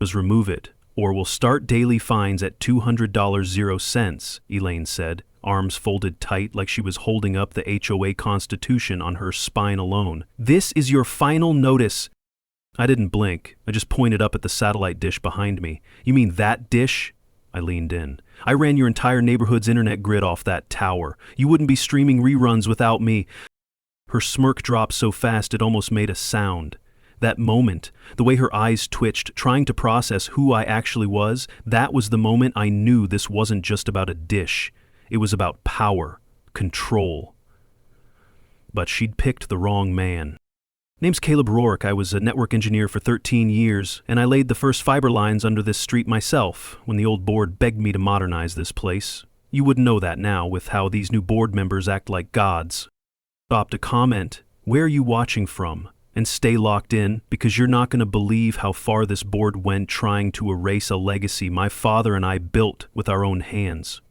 Was remove it, or we'll start daily fines at $200.00, Elaine said, arms folded tight like she was holding up the HOA Constitution on her spine alone. This is your final notice. I didn't blink. I just pointed up at the satellite dish behind me. You mean that dish? I leaned in. I ran your entire neighborhood's internet grid off that tower. You wouldn't be streaming reruns without me. Her smirk dropped so fast it almost made a sound. That moment, the way her eyes twitched, trying to process who I actually was, that was the moment I knew this wasn't just about a dish. It was about power, control. But she'd picked the wrong man. Name's Caleb Rourke. I was a network engineer for 13 years, and I laid the first fiber lines under this street myself when the old board begged me to modernize this place. You wouldn't know that now with how these new board members act like gods. Stopped to comment, "Where are you watching from?" And stay locked in, because you're not going to believe how far this board went trying to erase a legacy my father and I built with our own hands.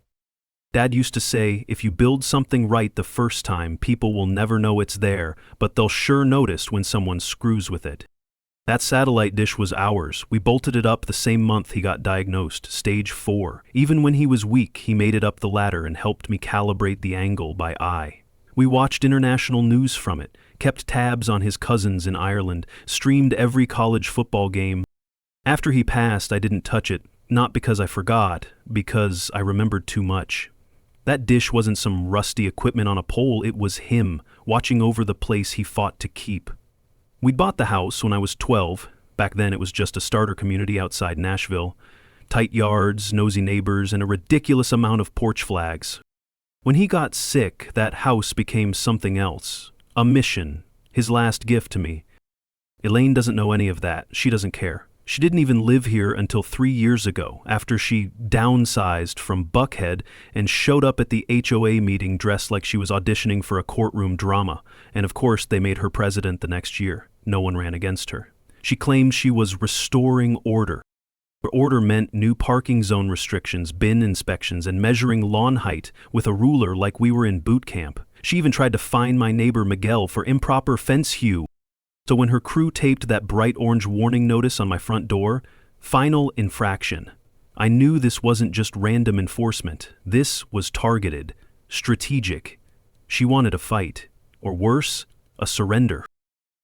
Dad used to say, if you build something right the first time, people will never know it's there, but they'll sure notice when someone screws with it. That satellite dish was ours. We bolted it up the same month he got diagnosed, stage 4. Even when he was weak, he made it up the ladder and helped me calibrate the angle by eye. We watched international news from it, kept tabs on his cousins in Ireland, streamed every college football game. After he passed, I didn't touch it, not because I forgot, because I remembered too much. That dish wasn't some rusty equipment on a pole, it was him, watching over the place he fought to keep. We'd bought the house when I was 12. Back then it was just a starter community outside Nashville. Tight yards, nosy neighbors, and a ridiculous amount of porch flags. When he got sick, that house became something else. A mission, his last gift to me. Elaine doesn't know any of that. She doesn't care. She didn't even live here until 3 years ago, after she downsized from Buckhead and showed up at the HOA meeting dressed like she was auditioning for a courtroom drama. And of course, they made her president the next year. No one ran against her. She claimed she was restoring order. Her order meant new parking zone restrictions, bin inspections, and measuring lawn height with a ruler like we were in boot camp. She even tried to fine my neighbor Miguel for improper fence hue. So when her crew taped that bright orange warning notice on my front door, final infraction, I knew this wasn't just random enforcement. This was targeted, strategic. She wanted a fight, or worse, a surrender.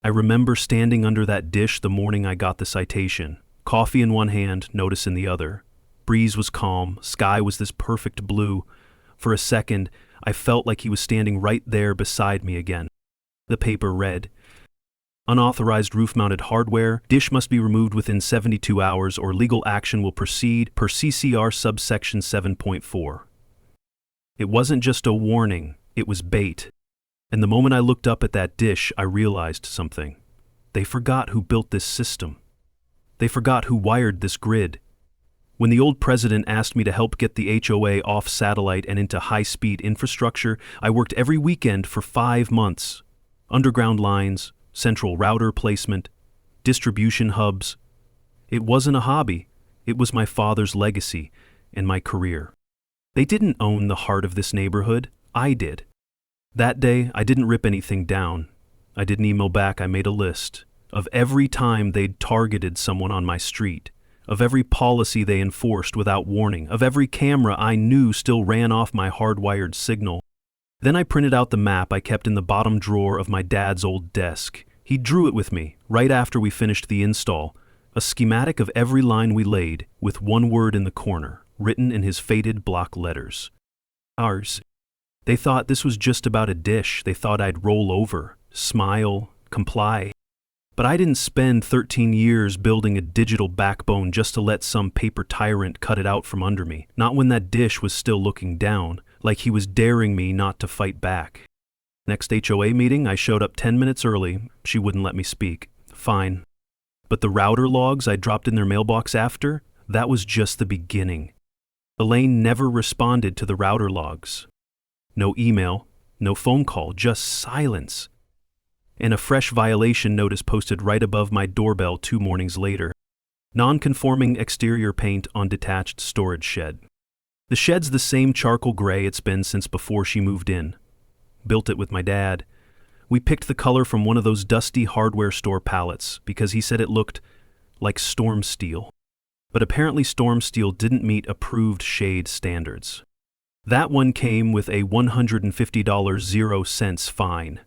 I remember standing under that dish the morning I got the citation. Coffee in one hand, notice in the other. Breeze was calm, sky was this perfect blue. For a second, I felt like he was standing right there beside me again. The paper read, "Unauthorized roof-mounted hardware. Dish must be removed within 72 hours or legal action will proceed per CCR subsection 7.4. It wasn't just a warning, it was bait. And the moment I looked up at that dish, I realized something. They forgot who built this system. They forgot who wired this grid. When the old president asked me to help get the HOA off satellite and into high-speed infrastructure, I worked every weekend for 5 months. Underground lines, central router placement, distribution hubs. It wasn't a hobby. It was my father's legacy and my career. They didn't own the heart of this neighborhood. I did. That day, I didn't rip anything down. I didn't email back. I made a list of every time they'd targeted someone on my street, of every policy they enforced without warning, of every camera I knew still ran off my hardwired signal. Then I printed out the map I kept in the bottom drawer of my dad's old desk. He drew it with me right after we finished the install, a schematic of every line we laid, with one word in the corner, written in his faded block letters. Ours. They thought this was just about a dish. They thought I'd roll over, smile, comply. But I didn't spend 13 years building a digital backbone just to let some paper tyrant cut it out from under me, not when that dish was still looking down, like he was daring me not to fight back. Next HOA meeting, I showed up 10 minutes early. She wouldn't let me speak. Fine. But the router logs I dropped in their mailbox after, that was just the beginning. Elaine never responded to the router logs. No email, no phone call, just silence. And a fresh violation notice posted right above my doorbell 2 mornings later. Non-conforming exterior paint on detached storage shed. The shed's the same charcoal gray it's been since before she moved in. Built it with my dad. We picked the color from one of those dusty hardware store palettes because he said it looked like storm steel. but apparently storm steel didn't meet approved shade standards. That one came with a $150.00 fine.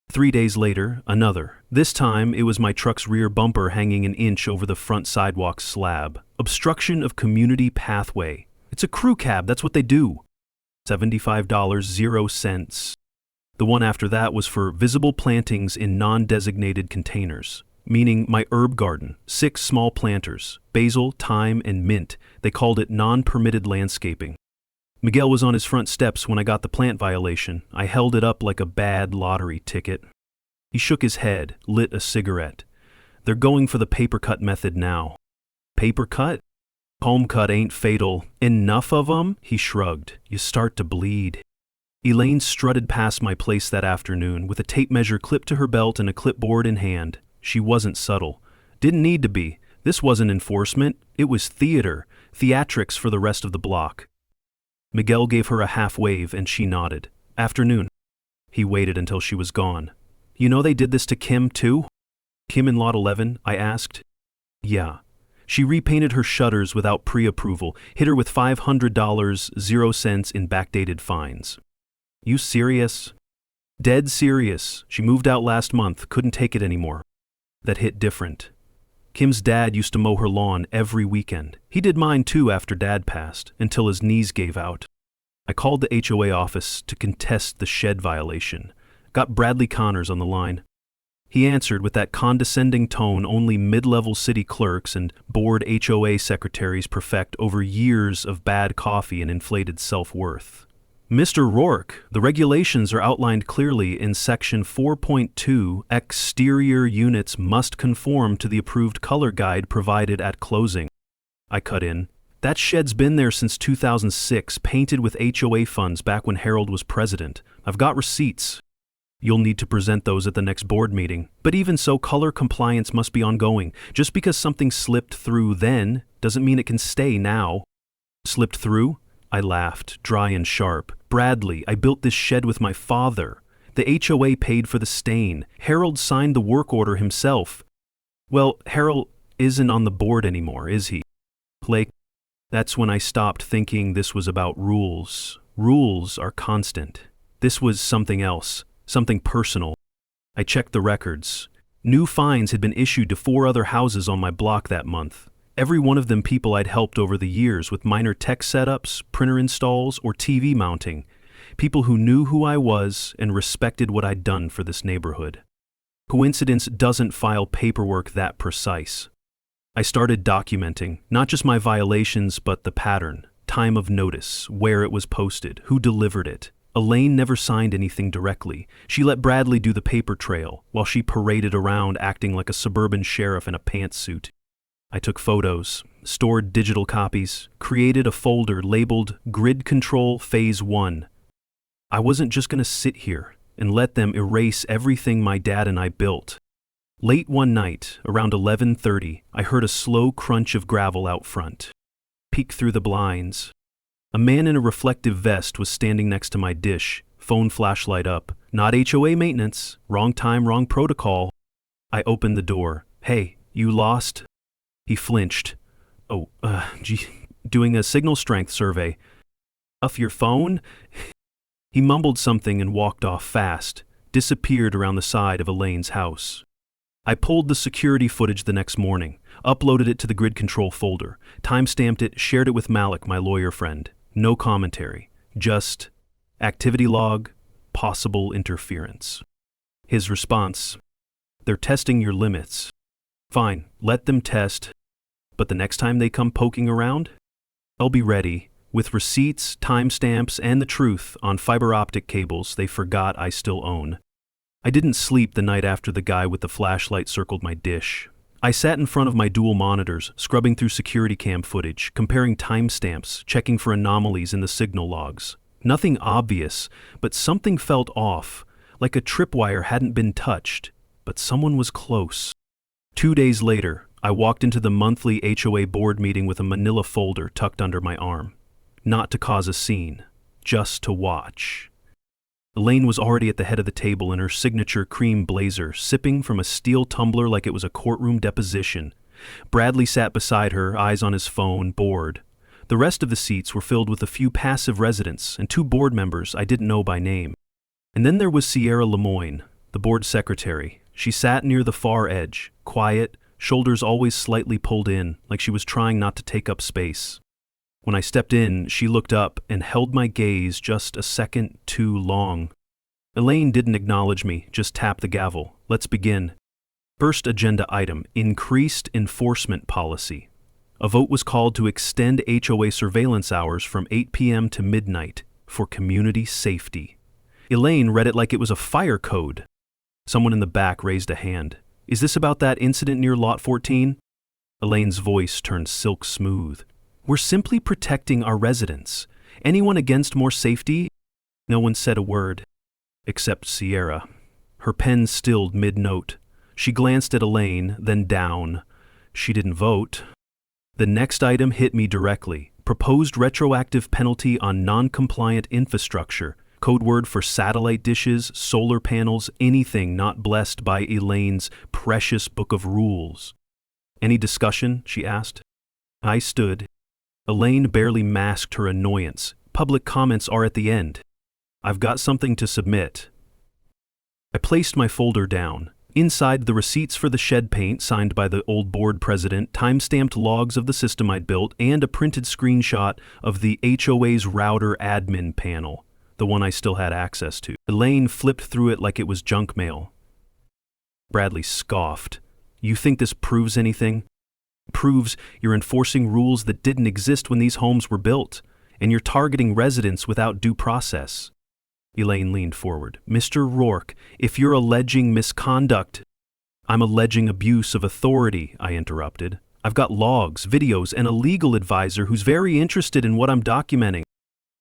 3 days later, another. This time, it was my truck's rear bumper hanging an inch over the front sidewalk slab. Obstruction of community pathway. It's a crew cab, that's what they do. $75.00. The one after that was for visible plantings in non-designated containers, meaning my herb garden, 6 small planters, basil, thyme, and mint. They called it non-permitted landscaping. Miguel was on his front steps when I got the plant violation. I held it up like a bad lottery ticket. He shook his head, lit a cigarette. They're going for the paper cut method now. Paper cut? Home cut ain't fatal. Enough of 'em? He shrugged. You start to bleed. Elaine strutted past my place that afternoon with a tape measure clipped to her belt and a clipboard in hand. She wasn't subtle. Didn't need to be. This wasn't enforcement. It was theater. Theatrics for the rest of the block. Miguel gave her a half wave and she nodded. Afternoon. He waited until she was gone. You know they did this to Kim too? Kim in Lot 11? I asked. Yeah. She repainted her shutters without pre-approval, hit her with $500.00 in backdated fines. You serious? Dead serious. She moved out last month, couldn't take it anymore. That hit different. Kim's dad used to mow her lawn every weekend. He did mine too after Dad passed, until his knees gave out. I called the HOA office to contest the shed violation. Got Bradley Connors on the line. He answered with that condescending tone only mid-level city clerks and bored HOA secretaries perfect over years of bad coffee and inflated self-worth. Mr. Rourke, the regulations are outlined clearly in Section 4.2. Exterior units must conform to the approved color guide provided at closing. I cut in. That shed's been there since 2006, painted with HOA funds back when Harold was president. I've got receipts. You'll need to present those at the next board meeting. But even so, color compliance must be ongoing. Just because something slipped through then doesn't mean it can stay now. Slipped through? I laughed, dry and sharp. Bradley, I built this shed with my father. The HOA paid for the stain. Harold signed the work order himself. Well, Harold isn't on the board anymore, is he? Blake, that's when I stopped thinking this was about rules. Rules are constant. This was something else, something personal. I checked the records. New fines had been issued to 4 other houses on my block that month. Every one of them people I'd helped over the years with minor tech setups, printer installs, or TV mounting. People who knew who I was and respected what I'd done for this neighborhood. Coincidence doesn't file paperwork that precise. I started documenting, not just my violations, but the pattern, time of notice, where it was posted, who delivered it. Elaine never signed anything directly. She let Bradley do the paper trail, while she paraded around acting like a suburban sheriff in a pantsuit. I took photos, stored digital copies, created a folder labeled Grid Control Phase 1. I wasn't just going to sit here and let them erase everything my dad and I built. Late one night, around 11:30, I heard a slow crunch of gravel out front. Peeked through the blinds. A man in a reflective vest was standing next to my dish, phone flashlight up. Not HOA maintenance, wrong time, wrong protocol. I opened the door. Hey, you lost? He flinched. Oh, doing a signal strength survey. Off your phone? He mumbled something and walked off fast, disappeared around the side of Elaine's house. I pulled the security footage the next morning, uploaded it to the grid control folder, timestamped it, shared it with Malik, my lawyer friend. No commentary, just activity log, possible interference. His response, they're testing your limits. Fine, let them test, but the next time they come poking around, I'll be ready, with receipts, timestamps, and the truth on fiber optic cables they forgot I still own. I didn't sleep the night after the guy with the flashlight circled my dish. I sat in front of my dual monitors, scrubbing through security cam footage, comparing timestamps, checking for anomalies in the signal logs. Nothing obvious, but something felt off, like a tripwire hadn't been touched, but someone was close. 2 days later, I walked into the monthly HOA board meeting with a manila folder tucked under my arm. Not to cause a scene, just to watch. Elaine was already at the head of the table in her signature cream blazer, sipping from a steel tumbler like it was a courtroom deposition. Bradley sat beside her, eyes on his phone, bored. The rest of the seats were filled with a few passive residents and 2 board members I didn't know by name. And then there was Sierra Lemoyne, the board secretary. She sat near the far edge, quiet, shoulders always slightly pulled in, like she was trying not to take up space. When I stepped in, she looked up and held my gaze just a second too long. Elaine didn't acknowledge me, just tapped the gavel. Let's begin. First agenda item, increased enforcement policy. A vote was called to extend HOA surveillance hours from 8 p.m. to midnight for community safety. Elaine read it like it was a fire code. Someone in the back raised a hand. Is this about that incident near Lot 14? Elaine's voice turned silk smooth. We're simply protecting our residents. Anyone against more safety? No one said a word, except Sierra. Her pen stilled mid-note. She glanced at Elaine, then down. She didn't vote. The next item hit me directly. Proposed retroactive penalty on non-compliant infrastructure. Code word for satellite dishes, solar panels, anything not blessed by Elaine's precious book of rules. Any discussion? She asked. I stood. Elaine barely masked her annoyance. Public comments are at the end. I've got something to submit. I placed my folder down. Inside, the receipts for the shed paint signed by the old board president, time-stamped logs of the system I'd built, and a printed screenshot of the HOA's router admin panel, the one I still had access to. Elaine flipped through it like it was junk mail. Bradley scoffed. You think this proves anything? Proves you're enforcing rules that didn't exist when these homes were built, and you're targeting residents without due process. Elaine leaned forward. Mr. Rourke, if you're alleging misconduct— I'm alleging abuse of authority, I interrupted. I've got logs, videos, and a legal advisor who's very interested in what I'm documenting.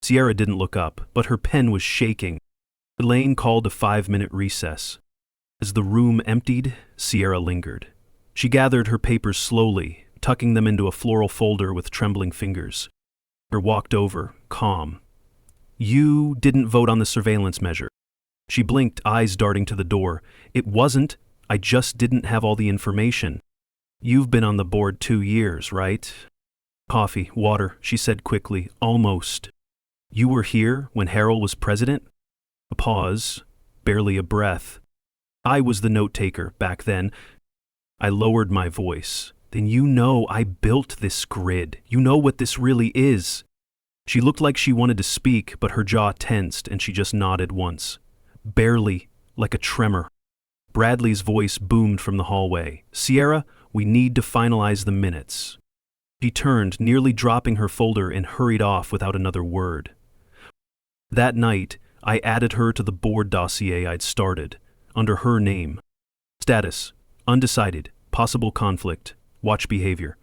Sierra didn't look up, but her pen was shaking. Elaine called a 5-minute recess. As the room emptied, Sierra lingered. She gathered her papers slowly, tucking them into a floral folder with trembling fingers. Her walked over, calm. You didn't vote on the surveillance measure. She blinked, eyes darting to the door. It wasn't. I just didn't have all the information. You've been on the board 2 years, right? Coffee, water, she said quickly, almost. You were here when Harold was president? A pause, barely a breath. I was the note-taker back then. I lowered my voice. Then you know I built this grid. You know what this really is. She looked like she wanted to speak, but her jaw tensed and she just nodded once. Barely, like a tremor. Bradley's voice boomed from the hallway. Sierra, we need to finalize the minutes. She turned, nearly dropping her folder, and hurried off without another word. That night, I added her to the board dossier I'd started, under her name. Status: undecided, possible conflict, watch behavior.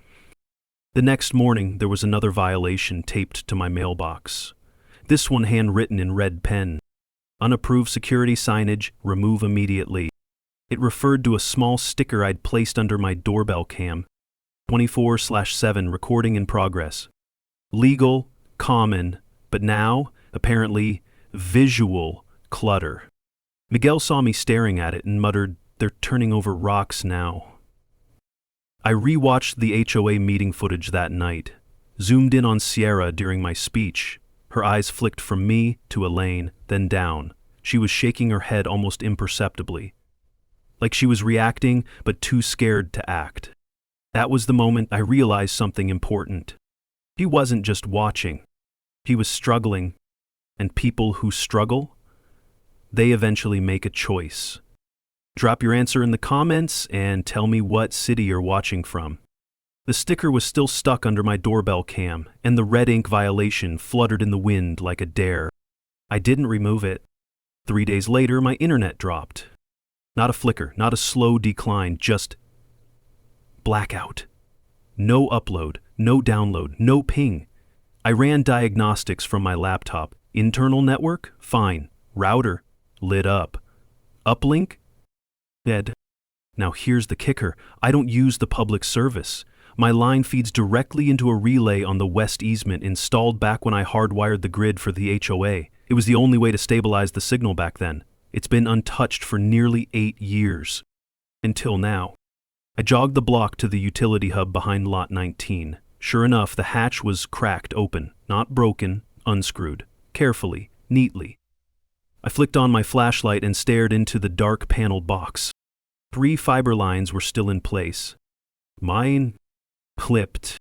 The next morning, there was another violation taped to my mailbox. This one handwritten in red pen. Unapproved security signage, remove immediately. It referred to a small sticker I'd placed under my doorbell cam. 24/7 recording in progress. Legal, common, but now, apparently, visual clutter. Miguel saw me staring at it and muttered, "They're turning over rocks now." I rewatched the HOA meeting footage that night, zoomed in on Sierra during my speech. Her eyes flicked from me to Elaine, then down. She was shaking her head almost imperceptibly, like she was reacting but too scared to act. That was the moment I realized something important. He wasn't just watching. He was struggling. And people who struggle, they eventually make a choice. Drop your answer in the comments and tell me what city you're watching from. The sticker was still stuck under my doorbell cam, and the red ink violation fluttered in the wind like a dare. I didn't remove it. 3 days later, my internet dropped. Not a flicker, not a slow decline, just blackout. No upload, no download, no ping. I ran diagnostics from my laptop. Internal network? Fine. Router? Lit up. Uplink? Dead. Now here's the kicker. I don't use the public service. My line feeds directly into a relay on the west easement installed back when I hardwired the grid for the HOA. It was the only way to stabilize the signal back then. It's been untouched for nearly 8 years. Until now. I jogged the block to the utility hub behind lot 19. Sure enough, the hatch was cracked open, not broken, unscrewed, carefully, neatly. I flicked on my flashlight and stared into the dark paneled box. 3 fiber lines were still in place. Mine? Clipped.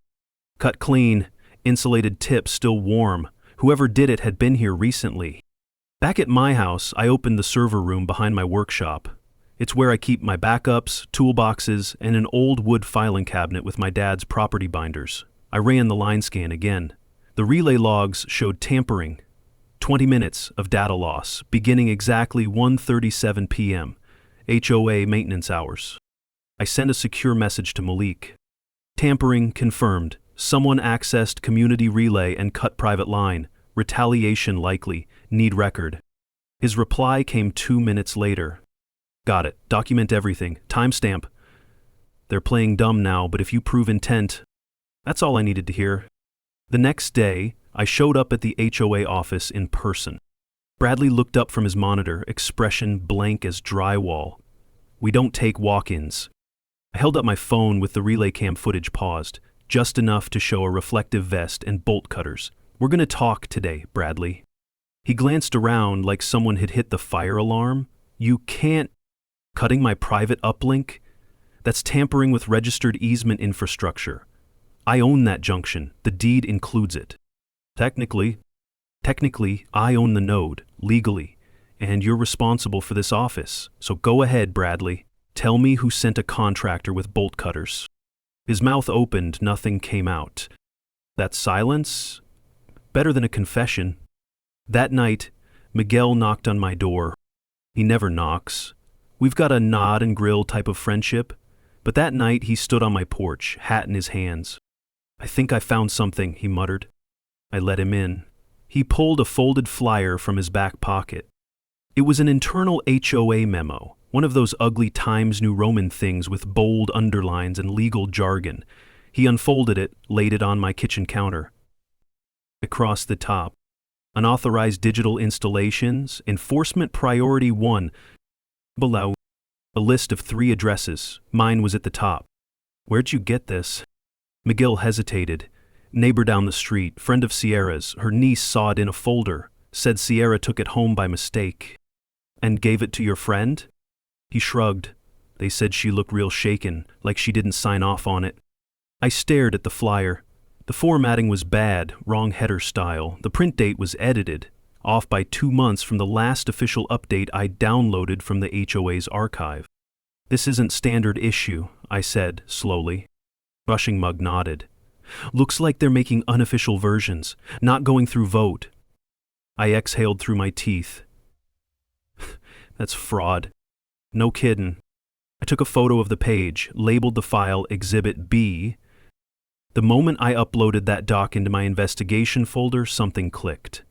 Cut clean, insulated tip still warm. Whoever did it had been here recently. Back at my house, I opened the server room behind my workshop. It's where I keep my backups, toolboxes, and an old wood filing cabinet with my dad's property binders. I ran the line scan again. The relay logs showed tampering. 20 minutes of data loss, beginning exactly 1:37 p.m., HOA maintenance hours. I sent a secure message to Malik. Tampering confirmed. Someone accessed community relay and cut private line. Retaliation likely. Need record. His reply came 2 minutes later. Got it. Document everything. Timestamp. They're playing dumb now, but if you prove intent, that's all I needed to hear. The next day, I showed up at the HOA office in person. Bradley looked up from his monitor, expression blank as drywall. We don't take walk-ins. I held up my phone with the relay cam footage paused, just enough to show a reflective vest and bolt cutters. We're gonna talk today, Bradley. He glanced around like someone had hit the fire alarm. You can't. Cutting my private uplink? That's tampering with registered easement infrastructure. I own that junction. The deed includes it. Technically, I own the node, legally, and you're responsible for this office. So go ahead, Bradley. Tell me who sent a contractor with bolt cutters. His mouth opened, nothing came out. That silence? Better than a confession. That night, Miguel knocked on my door. He never knocks. We've got a nod and grill type of friendship, but that night he stood on my porch, hat in his hands. I think I found something, he muttered. I let him in. He pulled a folded flyer from his back pocket. It was an internal HOA memo, one of those ugly Times New Roman things with bold underlines and legal jargon. He unfolded it, laid it on my kitchen counter. Across the top, unauthorized digital installations, enforcement priority 1. Below, a list of 3 addresses. Mine was at the top. Where'd you get this? Miguel hesitated. Neighbor down the street, friend of Sierra's, her niece saw it in a folder, said Sierra took it home by mistake. And gave it to your friend? He shrugged. They said she looked real shaken, like she didn't sign off on it. I stared at the flyer. The formatting was bad, wrong header style. The print date was edited, off by 2 months from the last official update I downloaded from the HOA's archive. This isn't standard issue, I said, slowly. Rushing Mug nodded. Looks like they're making unofficial versions, not going through vote. I exhaled through my teeth. That's fraud. No kiddin'. I took a photo of the page, labeled the file Exhibit B. The moment I uploaded that doc into my investigation folder, something clicked.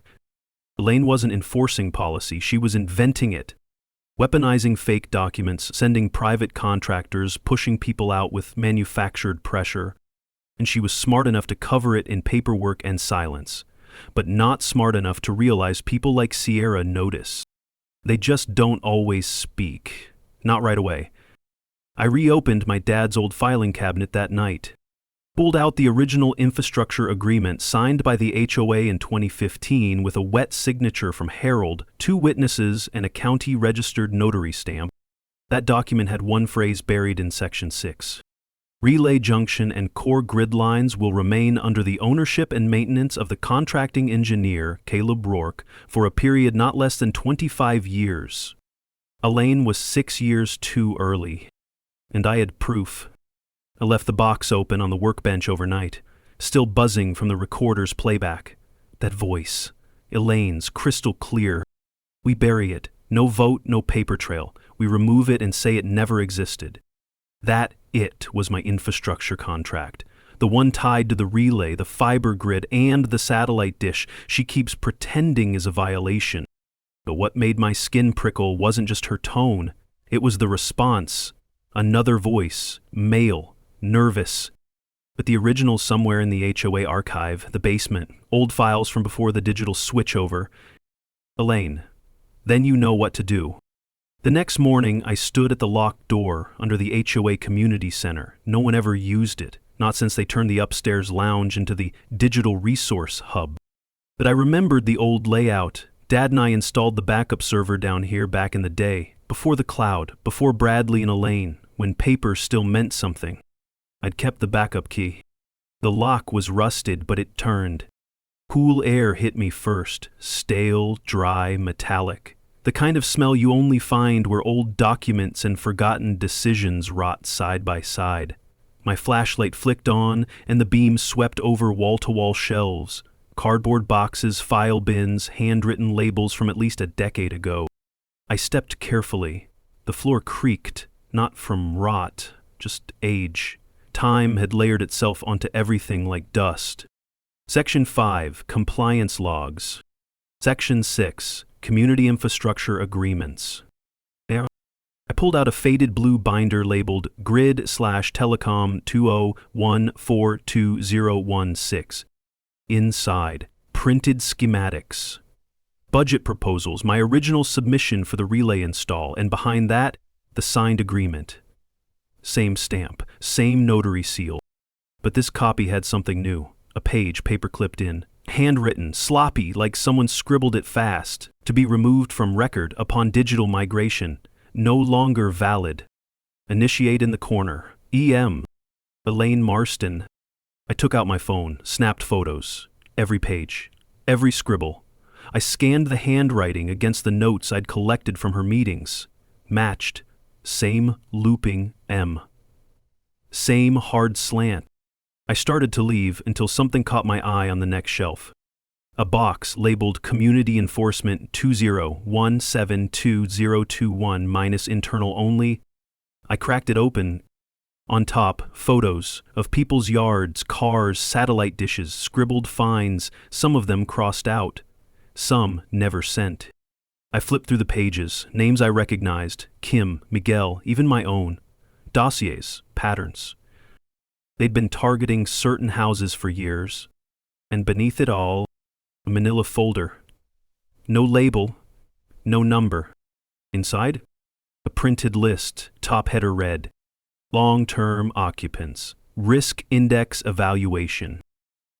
Elaine wasn't enforcing policy, she was inventing it. Weaponizing fake documents, sending private contractors, pushing people out with manufactured pressure. And she was smart enough to cover it in paperwork and silence, but not smart enough to realize people like Sierra notice. They just don't always speak. Not right away. I reopened my dad's old filing cabinet that night. Pulled out the original infrastructure agreement signed by the HOA in 2015 with a wet signature from Harold, 2 witnesses, and a county-registered notary stamp. That document had one phrase buried in Section 6. Relay junction and core grid lines will remain under the ownership and maintenance of the contracting engineer, Caleb Rourke, for a period not less than 25 years. Elaine was 6 years too early, and I had proof. I left the box open on the workbench overnight, still buzzing from the recorder's playback. That voice, Elaine's, crystal clear. We bury it. No vote, no paper trail. We remove it and say it never existed. That it was my infrastructure contract, the one tied to the relay, the fiber grid, and the satellite dish she keeps pretending is a violation. But what made my skin prickle wasn't just her tone, it was the response. Another voice, male, nervous. But the original's somewhere in the HOA archive, the basement, old files from before the digital switchover. Elaine, then you know what to do. The next morning, I stood at the locked door under the HOA community center. No one ever used it, not since they turned the upstairs lounge into the digital resource hub. But I remembered the old layout. Dad and I installed the backup server down here back in the day, before the cloud, before Bradley and Elaine, when paper still meant something. I'd kept the backup key. The lock was rusted, but it turned. Cool air hit me first, stale, dry, metallic. The kind of smell you only find where old documents and forgotten decisions rot side by side. My flashlight flicked on, and the beam swept over wall-to-wall shelves. Cardboard boxes, file bins, handwritten labels from at least a decade ago. I stepped carefully. The floor creaked, not from rot, just age. Time had layered itself onto everything like dust. Section 5, Compliance Logs. Section 6, Community Infrastructure Agreements. I pulled out a faded blue binder labeled Grid/Telecom 201422016. Inside, printed schematics. Budget proposals, my original submission for the relay install, and behind that, the signed agreement. Same stamp, same notary seal. But this copy had something new. A page paper-clipped in. Handwritten, sloppy, like someone scribbled it fast. To be removed from record upon digital migration. No longer valid. Initiate in the corner. E.M. Elaine Marston. I took out my phone, snapped photos. Every page. Every scribble. I scanned the handwriting against the notes I'd collected from her meetings. Matched. Same looping M. Same hard slant. I started to leave until something caught my eye on the next shelf. A box labeled Community Enforcement 201722021 - internal only. I cracked it open. On top, photos of people's yards, cars, satellite dishes, scribbled fines, some of them crossed out, some never sent. I flipped through the pages, names I recognized, Kim, Miguel, even my own. Dossiers, patterns. They'd been targeting certain houses for years, and beneath it all, a manila folder. No label, no number. Inside, a printed list, top header read, Long-term occupants, risk index evaluation.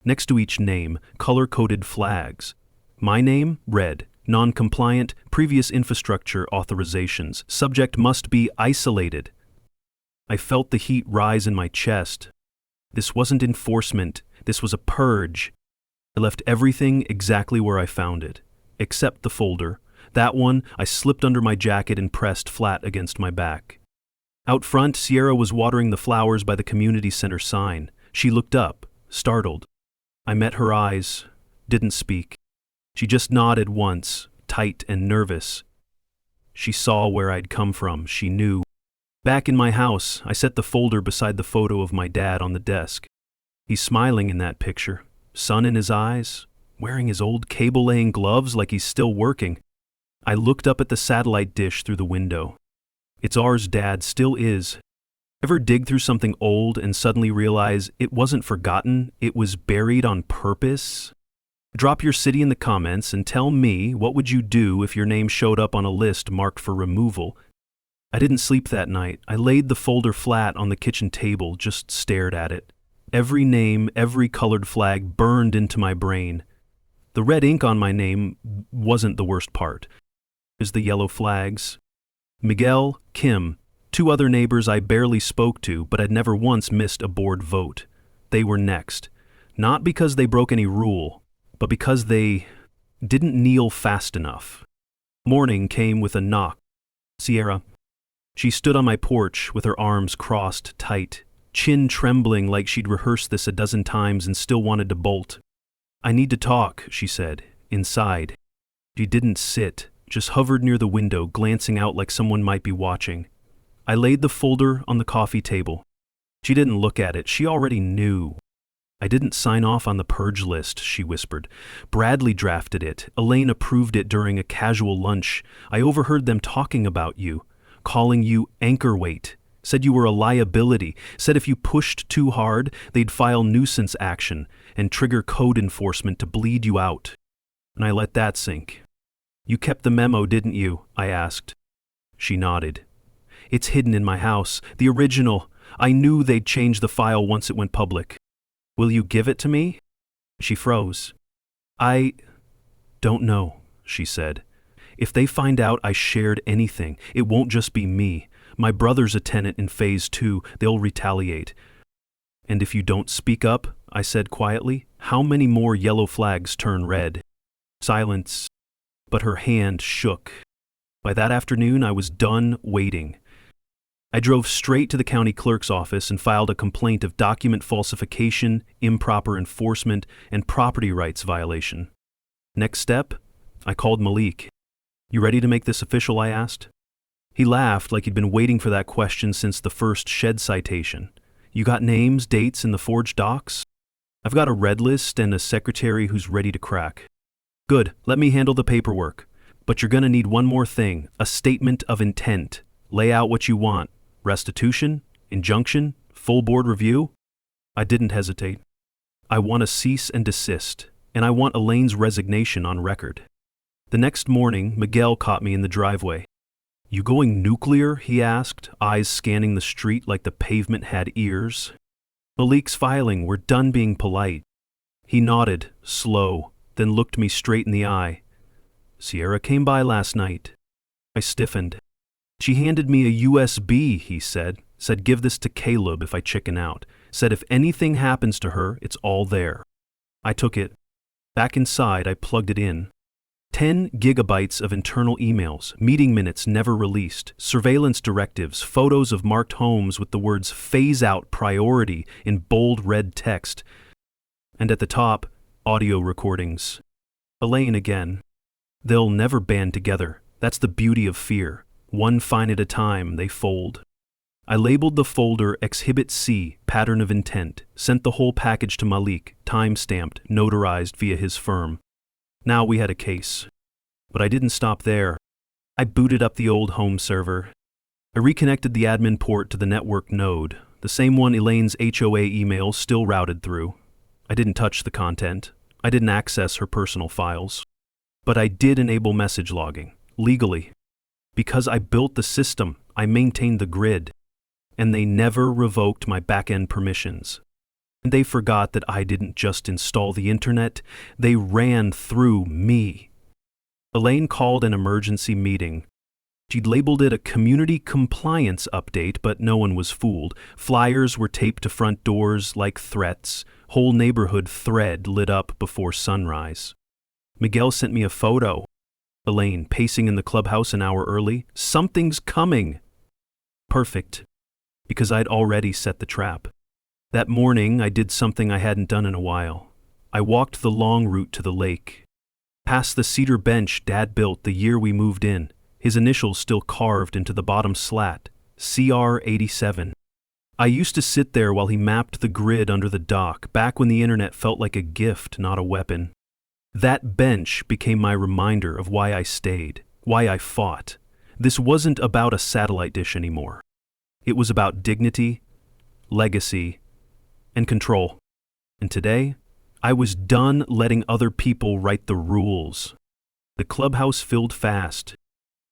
Next to each name, color-coded flags. My name, red, non-compliant, previous infrastructure authorizations, subject must be isolated. I felt the heat rise in my chest. This wasn't enforcement, this was a purge. I left everything exactly where I found it, except the folder. That one I slipped under my jacket and pressed flat against my back. Out front, Sierra was watering the flowers by the community center sign. She looked up, startled. I met her eyes, didn't speak. She just nodded once, tight and nervous. She saw where I'd come from, she knew. Back in my house, I set the folder beside the photo of my dad on the desk. He's smiling in that picture, sun in his eyes, wearing his old cable-laying gloves like he's still working. I looked up at the satellite dish through the window. It's ours, Dad, still is. Ever dig through something old and suddenly realize it wasn't forgotten, it was buried on purpose? Drop your city in the comments and tell me what would you do if your name showed up on a list marked for removal. I didn't sleep that night. I laid the folder flat on the kitchen table, just stared at it. Every name, every colored flag burned into my brain. The red ink on my name wasn't the worst part. It was the yellow flags. Miguel, Kim, two other neighbors I barely spoke to, but had never once missed a board vote. They were next. Not because they broke any rule, but because they didn't kneel fast enough. Morning came with a knock. Sierra. She stood on my porch with her arms crossed tight, chin trembling like she'd rehearsed this a dozen times and still wanted to bolt. I need to talk, she said, inside. She didn't sit, just hovered near the window, glancing out like someone might be watching. I laid the folder on the coffee table. She didn't look at it, she already knew. I didn't sign off on the purge list, she whispered. Bradley drafted it. Elaine approved it during a casual lunch. I overheard them talking about you, calling you anchor weight. Said you were a liability. Said if you pushed too hard, they'd file nuisance action and trigger code enforcement to bleed you out. And I let that sink. You kept the memo, didn't you? I asked. She nodded. It's hidden in my house, the original. I knew they'd change the file once it went public. Will you give it to me? She froze. I don't know, she said. If they find out I shared anything, it won't just be me. My brother's a tenant in Phase 2. They'll retaliate. And if you don't speak up, I said quietly, how many more yellow flags turn red? Silence. But her hand shook. By that afternoon, I was done waiting. I drove straight to the county clerk's office and filed a complaint of document falsification, improper enforcement, and property rights violation. Next step, I called Malik. You ready to make this official, I asked. He laughed like he'd been waiting for that question since the first shed citation. You got names, dates, and the forged docs? I've got a red list and a secretary who's ready to crack. Good, let me handle the paperwork. But you're gonna need one more thing, a statement of intent. Lay out what you want. Restitution? Injunction? Full board review? I didn't hesitate. I want a cease and desist, and I want Elaine's resignation on record. The next morning, Miguel caught me in the driveway. You going nuclear? He asked, eyes scanning the street like the pavement had ears. Malik's filing, we're done being polite. He nodded, slow, then looked me straight in the eye. Sierra came by last night. I stiffened. She handed me a USB, he said give this to Caleb if I chicken out. Said if anything happens to her, it's all there. I took it. Back inside, I plugged it in. 10 gigabytes of internal emails, meeting minutes never released, surveillance directives, photos of marked homes with the words phase out priority in bold red text. And at the top, audio recordings. Elaine again. They'll never band together. That's the beauty of fear. One fine at a time, they fold. I labeled the folder Exhibit C, Pattern of Intent, sent the whole package to Malik, time-stamped, notarized via his firm. Now we had a case. But I didn't stop there. I booted up the old home server. I reconnected the admin port to the network node, the same one Elaine's HOA emails still routed through. I didn't touch the content. I didn't access her personal files. But I did enable message logging, legally. Because I built the system, I maintained the grid. And they never revoked my back-end permissions. And they forgot that I didn't just install the internet, they ran through me. Elaine called an emergency meeting. She'd labeled it a community compliance update, but no one was fooled. Flyers were taped to front doors like threats. Whole neighborhood thread lit up before sunrise. Miguel sent me a photo. Elaine pacing in the clubhouse an hour early. Something's coming. Perfect. Because I'd already set the trap. That morning, I did something I hadn't done in a while. I walked the long route to the lake. Past the cedar bench Dad built the year we moved in, his initials still carved into the bottom slat, CR87. I used to sit there while he mapped the grid under the dock, back when the internet felt like a gift, not a weapon. That bench became my reminder of why I stayed, why I fought. This wasn't about a satellite dish anymore. It was about dignity, legacy, and control. And today, I was done letting other people write the rules. The clubhouse filled fast.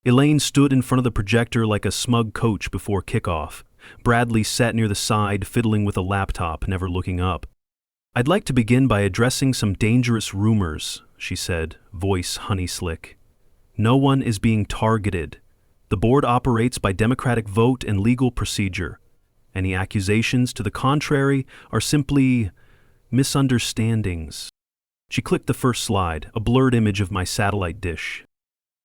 Elaine stood in front of the projector like a smug coach before kickoff. Bradley sat near the side, fiddling with a laptop, never looking up. I'd like to begin by addressing some dangerous rumors, she said, voice honey-slick. No one is being targeted. The board operates by democratic vote and legal procedure. Any accusations to the contrary are simply misunderstandings. She clicked the first slide, a blurred image of my satellite dish.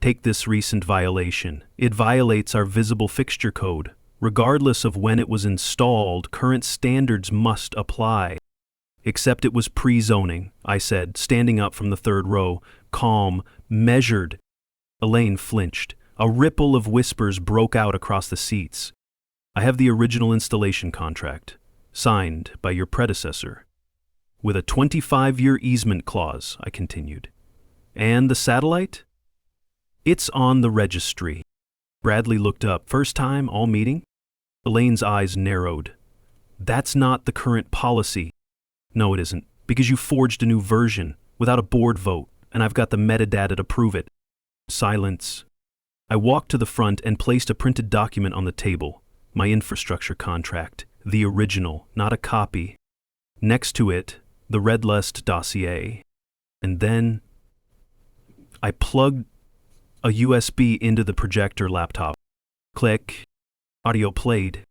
Take this recent violation. It violates our visible fixture code. Regardless of when it was installed, current standards must apply. Except it was pre-zoning, I said, standing up from the third row, calm, measured. Elaine flinched. A ripple of whispers broke out across the seats. I have the original installation contract, signed by your predecessor. With a 25-year easement clause, I continued. And the satellite? It's on the registry. Bradley looked up. First time, all meeting? Elaine's eyes narrowed. That's not the current policy. No, it isn't, because you forged a new version, without a board vote, and I've got the metadata to prove it. Silence. I walked to the front and placed a printed document on the table. My infrastructure contract. The original, not a copy. Next to it, the Red List dossier. And then I plugged a USB into the projector laptop. Click. Audio played.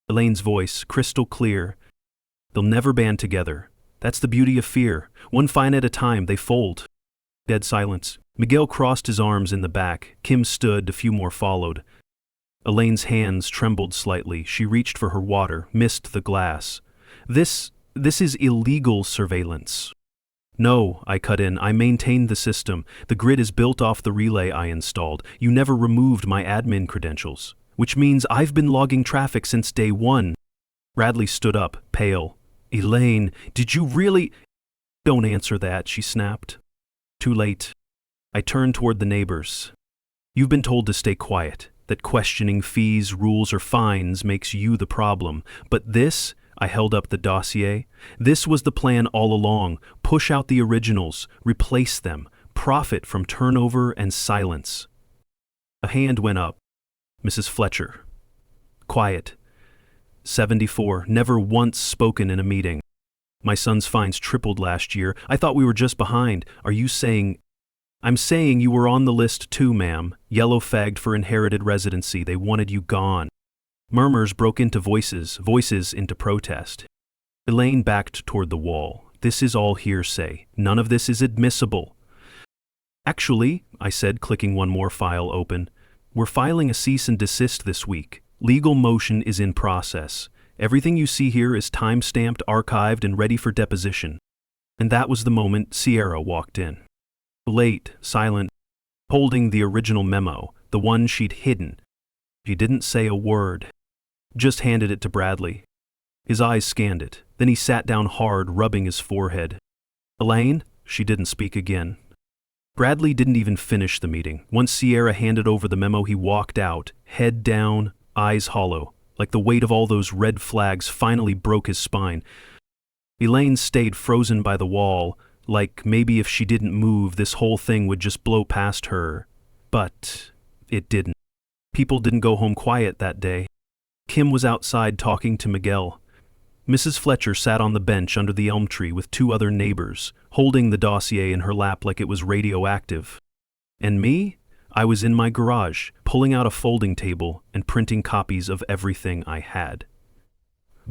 Elaine's voice, crystal clear. They'll never band together. That's the beauty of fear. One fine at a time, they fold. Dead silence. Miguel crossed his arms in the back. Kim stood, a few more followed. Elaine's hands trembled slightly. She reached for her water, missed the glass. This is illegal surveillance. No, I cut in. I maintained the system. The grid is built off the relay I installed. You never removed my admin credentials, which means I've been logging traffic since day one. Bradley stood up, pale. Elaine, did you really? Don't answer that, she snapped. Too late. I turned toward the neighbors. You've been told to stay quiet, that questioning fees, rules, or fines makes you the problem. But this, I held up the dossier, this was the plan all along. Push out the originals, replace them, profit from turnover and silence. A hand went up. Mrs. Fletcher. Quiet. 74, never once spoken in a meeting. My son's fines tripled last year. I thought we were just behind. Are you saying? I'm saying you were on the list too, ma'am. Yellow fagged for inherited residency. They wanted you gone. Murmurs broke into voices into protest. Elaine backed toward the wall. This is all hearsay. None of this is admissible. Actually, I said, clicking one more file open, we're filing a cease and desist this week. Legal motion is in process. Everything you see here is time-stamped, archived, and ready for deposition. And that was the moment Sierra walked in. Late, silent, holding the original memo, the one she'd hidden. She didn't say a word, just handed it to Bradley. His eyes scanned it. Then he sat down hard, rubbing his forehead. Elaine? She didn't speak again. Bradley didn't even finish the meeting. Once Sierra handed over the memo, he walked out, head down, eyes hollow, like the weight of all those red flags finally broke his spine. Elaine stayed frozen by the wall, like maybe if she didn't move, this whole thing would just blow past her. But it didn't. People didn't go home quiet that day. Kim was outside talking to Miguel. Mrs. Fletcher sat on the bench under the elm tree with two other neighbors, holding the dossier in her lap like it was radioactive. And me? I was in my garage, pulling out a folding table and printing copies of everything I had.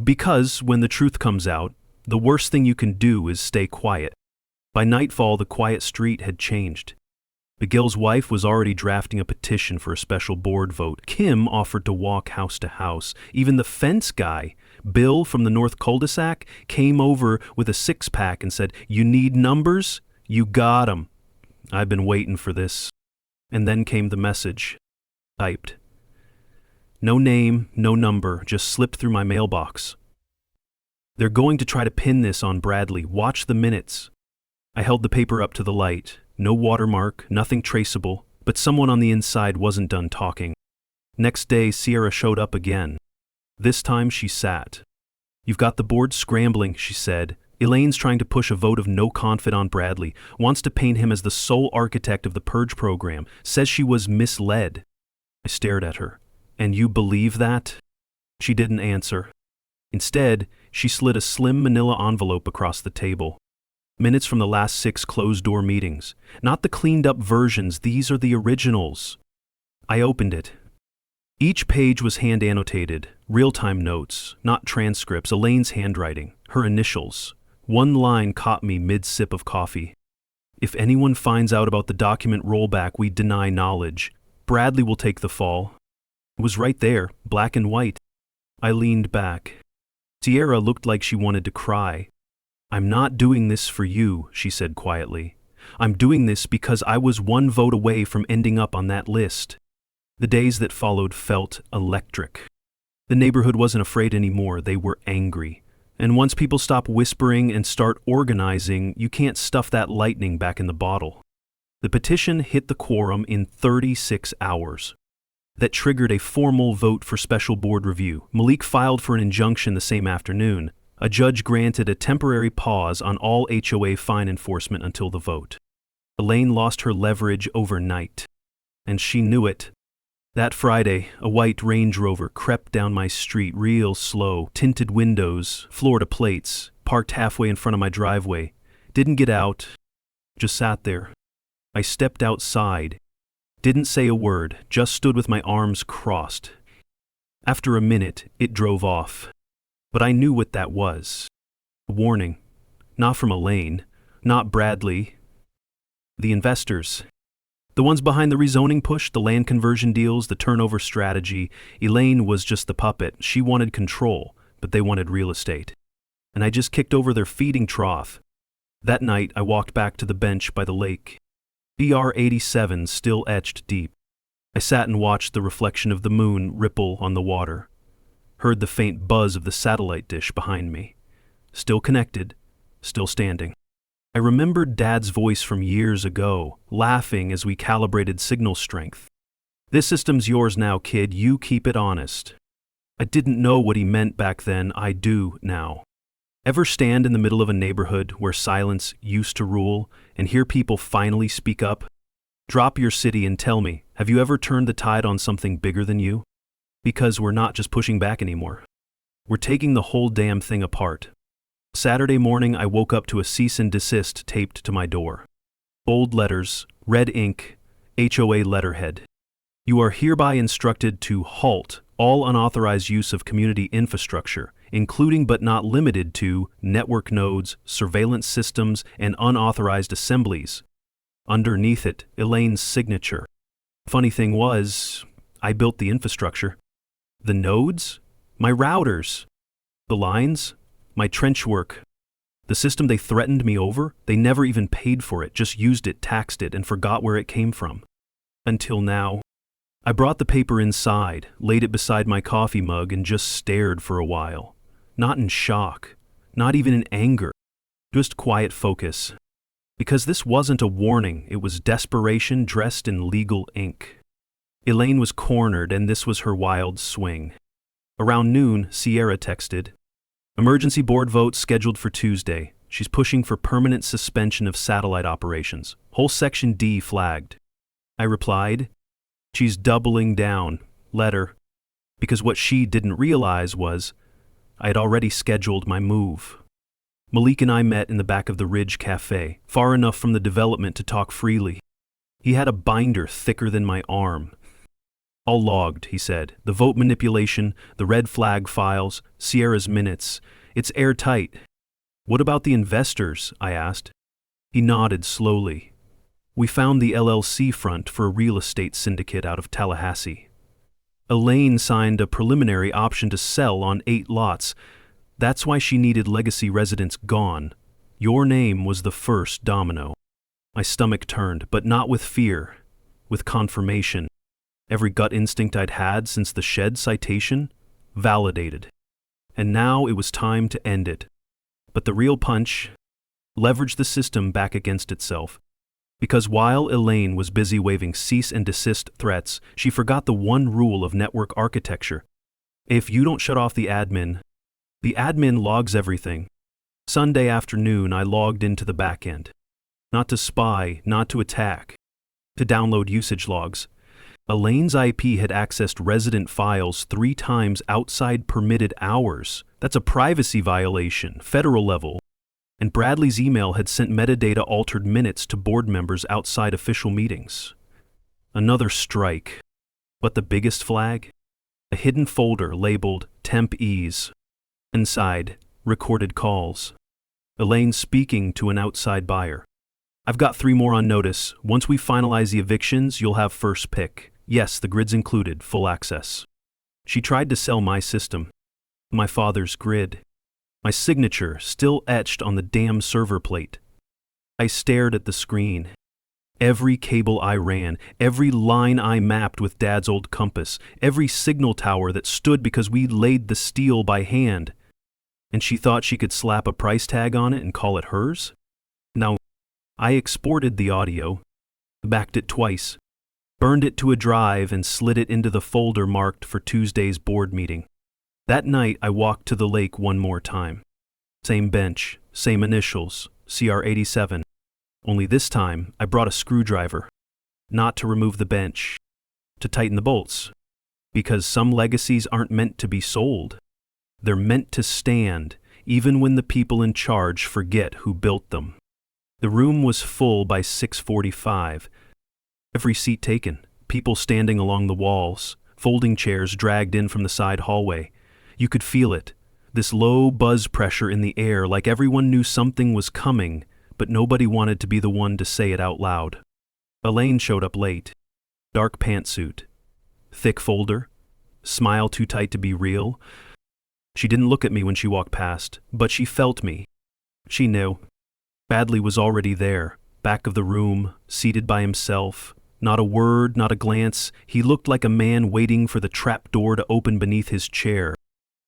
Because when the truth comes out, the worst thing you can do is stay quiet. By nightfall, the quiet street had changed. Miguel's wife was already drafting a petition for a special board vote. Kim offered to walk house to house. Even the fence guy, Bill from the North Cul-de-sac, came over with a six-pack and said, "You need numbers? You got 'em." I've been waiting for this. And then came the message. Typed. No name, no number, just slipped through my mailbox. They're going to try to pin this on Bradley. Watch the minutes. I held the paper up to the light. No watermark, nothing traceable, but someone on the inside wasn't done talking. Next day, Sierra showed up again. This time she sat. You've got the board scrambling, she said. Elaine's trying to push a vote of no confidence on Bradley, wants to paint him as the sole architect of the purge program, says she was misled. I stared at her. And you believe that? She didn't answer. Instead, she slid a slim manila envelope across the table. Minutes from the last 6 closed-door meetings. Not the cleaned-up versions, these are the originals. I opened it. Each page was hand-annotated, real-time notes, not transcripts, Elaine's handwriting, her initials. One line caught me mid-sip of coffee. If anyone finds out about the document rollback, we deny knowledge. Bradley will take the fall. It was right there, black and white. I leaned back. Sierra looked like she wanted to cry. I'm not doing this for you, she said quietly. I'm doing this because I was one vote away from ending up on that list. The days that followed felt electric. The neighborhood wasn't afraid anymore, they were angry. And once people stop whispering and start organizing, you can't stuff that lightning back in the bottle. The petition hit the quorum in 36 hours. That triggered a formal vote for special board review. Malik filed for an injunction the same afternoon. A judge granted a temporary pause on all HOA fine enforcement until the vote. Elaine lost her leverage overnight. And she knew it. That Friday, a white Range Rover crept down my street real slow, tinted windows, Florida plates, parked halfway in front of my driveway. Didn't get out, just sat there. I stepped outside, didn't say a word, just stood with my arms crossed. After a minute, it drove off. But I knew what that was. A warning. Not from Elaine, not Bradley. The investors. The ones behind the rezoning push, the land conversion deals, the turnover strategy. Elaine was just the puppet. She wanted control, but they wanted real estate. And I just kicked over their feeding trough. That night, I walked back to the bench by the lake. BR 87 still etched deep. I sat and watched the reflection of the moon ripple on the water. Heard the faint buzz of the satellite dish behind me. Still connected, still standing. I remembered Dad's voice from years ago, laughing as we calibrated signal strength. "This system's yours now, kid. You keep it honest." I didn't know what he meant back then. I do now. Ever stand in the middle of a neighborhood where silence used to rule and hear people finally speak up? Drop your city and tell me, have you ever turned the tide on something bigger than you? Because we're not just pushing back anymore. We're taking the whole damn thing apart. Saturday morning, I woke up to a cease and desist taped to my door. Bold letters, red ink, HOA letterhead. You are hereby instructed to halt all unauthorized use of community infrastructure, including but not limited to network nodes, surveillance systems, and unauthorized assemblies. Underneath it, Elaine's signature. Funny thing was, I built the infrastructure. The nodes? My routers. The lines? My trench work. The system they threatened me over, they never even paid for it, just used it, taxed it, and forgot where it came from. Until now. I brought the paper inside, laid it beside my coffee mug, and just stared for a while. Not in shock, not even in anger, just quiet focus. Because this wasn't a warning, it was desperation dressed in legal ink. Elaine was cornered, and this was her wild swing. Around noon, Sierra texted, "Emergency board vote scheduled for Tuesday. She's pushing for permanent suspension of satellite operations. Whole Section D flagged." I replied, "She's doubling down. Let her." Because what she didn't realize was, I had already scheduled my move. Malik and I met in the back of the Ridge Cafe, far enough from the development to talk freely. He had a binder thicker than my arm. "All logged," he said. "The vote manipulation, the red flag files, Sierra's minutes. It's airtight." "What about the investors?" I asked. He nodded slowly. "We found the LLC front for a real estate syndicate out of Tallahassee. Elaine signed a preliminary option to sell on 8 lots. That's why she needed legacy residents gone. Your name was the first domino." My stomach turned, but not with fear, with confirmation. Every gut instinct I'd had since the shed citation, validated. And now it was time to end it. But the real punch, leverage the system back against itself. Because while Elaine was busy waving cease and desist threats, she forgot the one rule of network architecture. If you don't shut off the admin logs everything. Sunday afternoon, I logged into the back end. Not to spy, not to attack. To download usage logs. Elaine's IP had accessed resident files 3 times outside permitted hours. That's a privacy violation, federal level. And Bradley's email had sent metadata-altered minutes to board members outside official meetings. Another strike. But the biggest flag? A hidden folder labeled Temp Ease. Inside, recorded calls. Elaine speaking to an outside buyer. "I've got 3 more on notice. Once we finalize the evictions, you'll have first pick. Yes, the grid's included, full access." She tried to sell my system. My father's grid. My signature still etched on the damn server plate. I stared at the screen. Every cable I ran, every line I mapped with Dad's old compass, every signal tower that stood because we laid the steel by hand. And she thought she could slap a price tag on it and call it hers? Now, I exported the audio, backed it twice, burned it to a drive, and slid it into the folder marked for Tuesday's board meeting. That night, I walked to the lake one more time. Same bench, same initials, CR 87. Only this time, I brought a screwdriver. Not to remove the bench, To tighten the bolts. Because some legacies aren't meant to be sold. They're meant to stand, even when the people in charge forget who built them. The room was full by 6:45. Every seat taken, people standing along the walls, folding chairs dragged in from the side hallway. You could feel it, this low buzz pressure in the air, like everyone knew something was coming, but nobody wanted to be the one to say it out loud. Elaine showed up late. Dark pantsuit. Thick folder. Smile too tight to be real. She didn't look at me when she walked past, but she felt me. She knew. Badley was already there, back of the room, seated by himself. Not a word, not a glance. He looked like a man waiting for the trap door to open beneath his chair.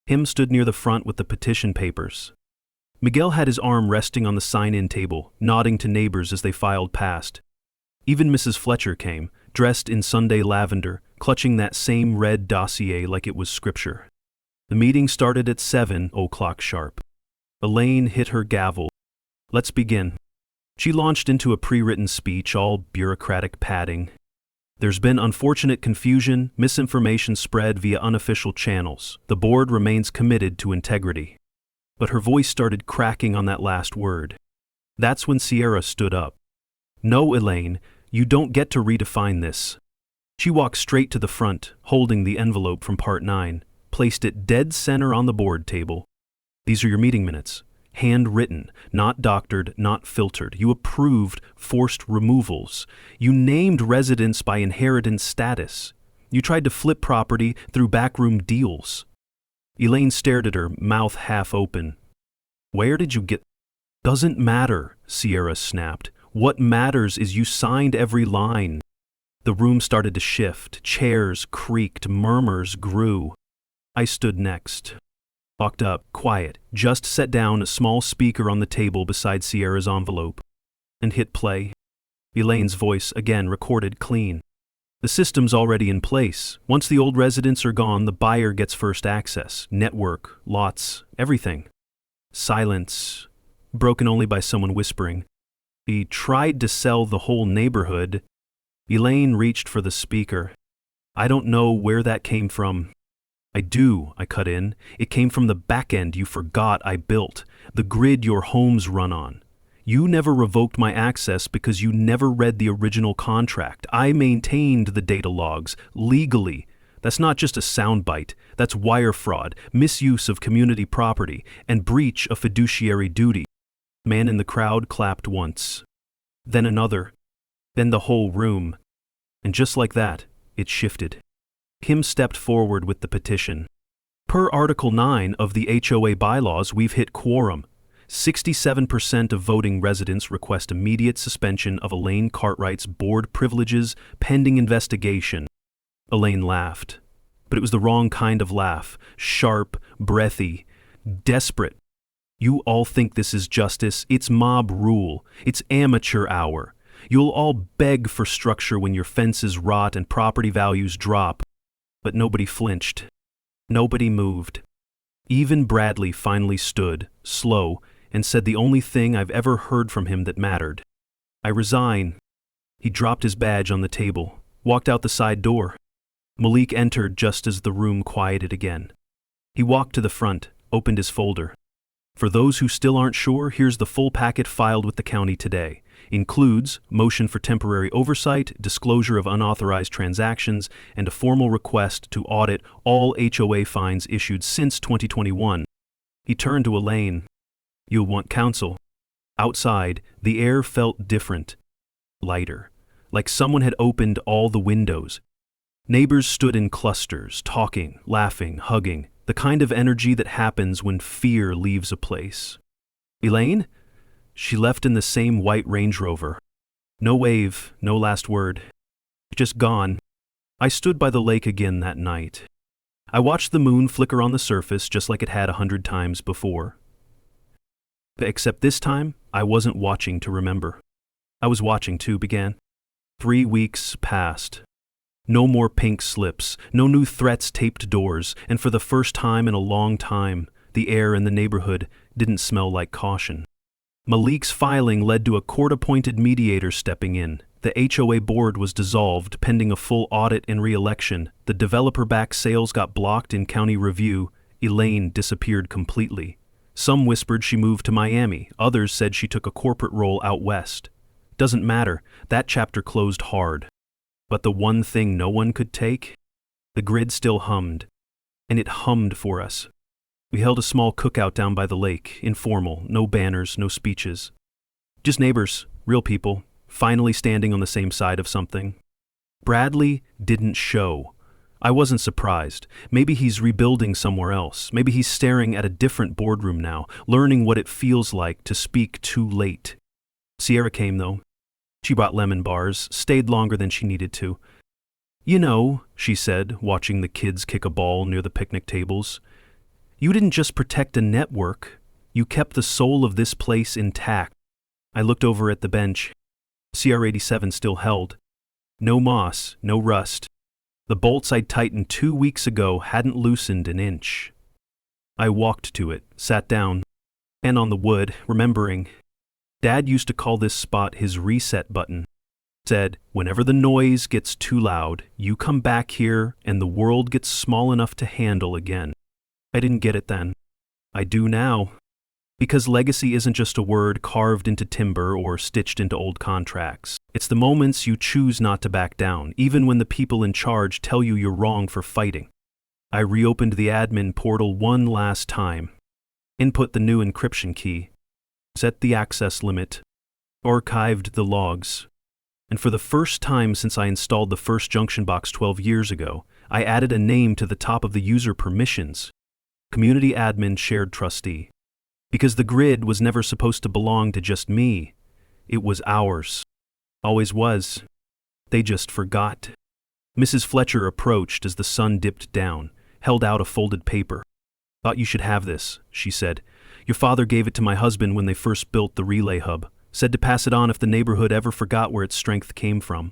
Him stood near the front with the petition papers. Miguel had his arm resting on the sign-in table, nodding to neighbors as they filed past. Even Mrs. Fletcher came, dressed in Sunday lavender, clutching that same red dossier like it was scripture. The meeting started at 7:00 sharp. Elaine hit her gavel. Let's begin. She launched into a pre-written speech, all bureaucratic padding. There's been unfortunate confusion, misinformation spread via unofficial channels. The board remains committed to integrity. But her voice started cracking on that last word. That's when Sierra stood up. No, Elaine, you don't get to redefine this. She walked straight to the front, holding the envelope from Part 9, placed it dead center on the board table. These are your meeting minutes. Handwritten, not doctored, not filtered. You approved forced removals. You named residents by inheritance status. You tried to flip property through backroom deals. Elaine stared at her, mouth half open. Where did you get? Doesn't matter, Sierra snapped. What matters is you signed every line. The room started to shift. Chairs creaked. Murmurs grew. I stood next. Walked up, quiet, just set down a small speaker on the table beside Sierra's envelope, and hit play. Elaine's voice again recorded clean. The system's already in place. Once the old residents are gone, the buyer gets first access, network, lots, everything. Silence, broken only by someone whispering. He tried to sell the whole neighborhood. Elaine reached for the speaker. I don't know where that came from. I do, I cut in. It came from the back end you forgot I built, the grid your homes run on. You never revoked my access because you never read the original contract. I maintained the data logs, legally. That's not just a soundbite. That's wire fraud, misuse of community property, and breach of fiduciary duty. Man in the crowd clapped once. Then another. Then the whole room. And just like that, it shifted. Kim stepped forward with the petition. Per Article 9 of the HOA bylaws, we've hit quorum. 67% of voting residents request immediate suspension of Elaine Cartwright's board privileges pending investigation. Elaine laughed. But it was the wrong kind of laugh. Sharp, breathy, desperate. You all think this is justice. It's mob rule. It's amateur hour. You'll all beg for structure when your fences rot and property values drop. But nobody flinched. Nobody moved. Even Bradley finally stood, slow, and said the only thing I've ever heard from him that mattered. I resign. He dropped his badge on the table, walked out the side door. Malik entered just as the room quieted again. He walked to the front, opened his folder. For those who still aren't sure, here's the full packet filed with the county today. Includes motion for temporary oversight, disclosure of unauthorized transactions, and a formal request to audit all HOA fines issued since 2021. He turned to Elaine. You'll want counsel. Outside, the air felt different, lighter, like someone had opened all the windows. Neighbors stood in clusters, talking, laughing, hugging, the kind of energy that happens when fear leaves a place. Elaine? She left in the same white Range Rover. No wave, no last word. Just gone. I stood by the lake again that night. I watched the moon flicker on the surface just like it had 100 times before. Except this time, I wasn't watching to remember. I was watching to begin. 3 weeks passed. No more pink slips, no new threats taped doors, and for the first time in a long time, the air in the neighborhood didn't smell like caution. Malik's filing led to a court-appointed mediator stepping in, The HOA board was dissolved pending a full audit and re-election. The developer-backed sales got blocked in county review. Elaine disappeared completely. Some whispered she moved to Miami. Others said she took a corporate role out west. Doesn't matter. That chapter closed hard. But the one thing no one could take? The grid still hummed. And it hummed for us. We held a small cookout down by the lake, informal, no banners, no speeches. Just neighbors, real people, finally standing on the same side of something. Bradley didn't show. I wasn't surprised. Maybe he's rebuilding somewhere else. Maybe he's staring at a different boardroom now, learning what it feels like to speak too late. Sierra came, though. She brought lemon bars, stayed longer than she needed to. You know, she said, watching the kids kick a ball near the picnic tables, you didn't just protect a network, you kept the soul of this place intact. I looked over at the bench. CR-87 still held. No moss, no rust. The bolts I'd tightened 2 weeks ago hadn't loosened an inch. I walked to it, sat down, and on the wood, remembering. Dad used to call this spot his reset button. Said, whenever the noise gets too loud, you come back here and the world gets small enough to handle again. I didn't get it then. I do now. Because legacy isn't just a word carved into timber or stitched into old contracts. It's the moments you choose not to back down, even when the people in charge tell you you're wrong for fighting. I reopened the admin portal one last time. Input the new encryption key. Set the access limit. Archived the logs. And for the first time since I installed the first junction box 12 years ago, I added a name to the top of the user permissions. Community admin shared trustee. Because the grid was never supposed to belong to just me. It was ours. Always was. They just forgot. Mrs. Fletcher approached as the sun dipped down, held out a folded paper. Thought you should have this, she said. Your father gave it to my husband when they first built the relay hub. Said to pass it on if the neighborhood ever forgot where its strength came from.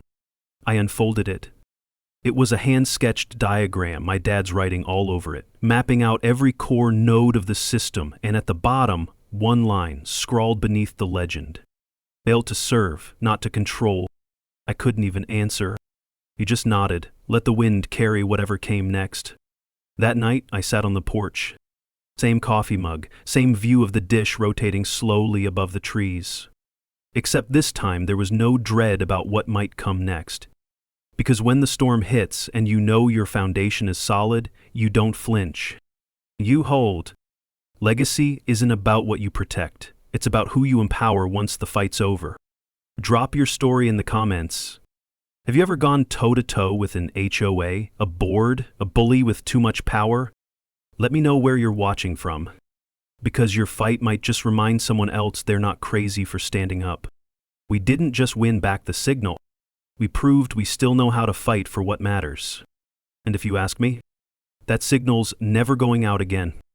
I unfolded it. It was a hand-sketched diagram, my dad's writing all over it, mapping out every core node of the system, and at the bottom, one line, scrawled beneath the legend. Built to serve, not to control. I couldn't even answer. He just nodded, let the wind carry whatever came next. That night, I sat on the porch. Same coffee mug, same view of the dish rotating slowly above the trees. Except this time there was no dread about what might come next. Because when the storm hits and you know your foundation is solid, you don't flinch. You hold. Legacy isn't about what you protect. It's about who you empower once the fight's over. Drop your story in the comments. Have you ever gone toe-to-toe with an HOA, a board, a bully with too much power? Let me know where you're watching from. Because your fight might just remind someone else they're not crazy for standing up. We didn't just win back the signal. We proved we still know how to fight for what matters. And if you ask me, that signal's never going out again.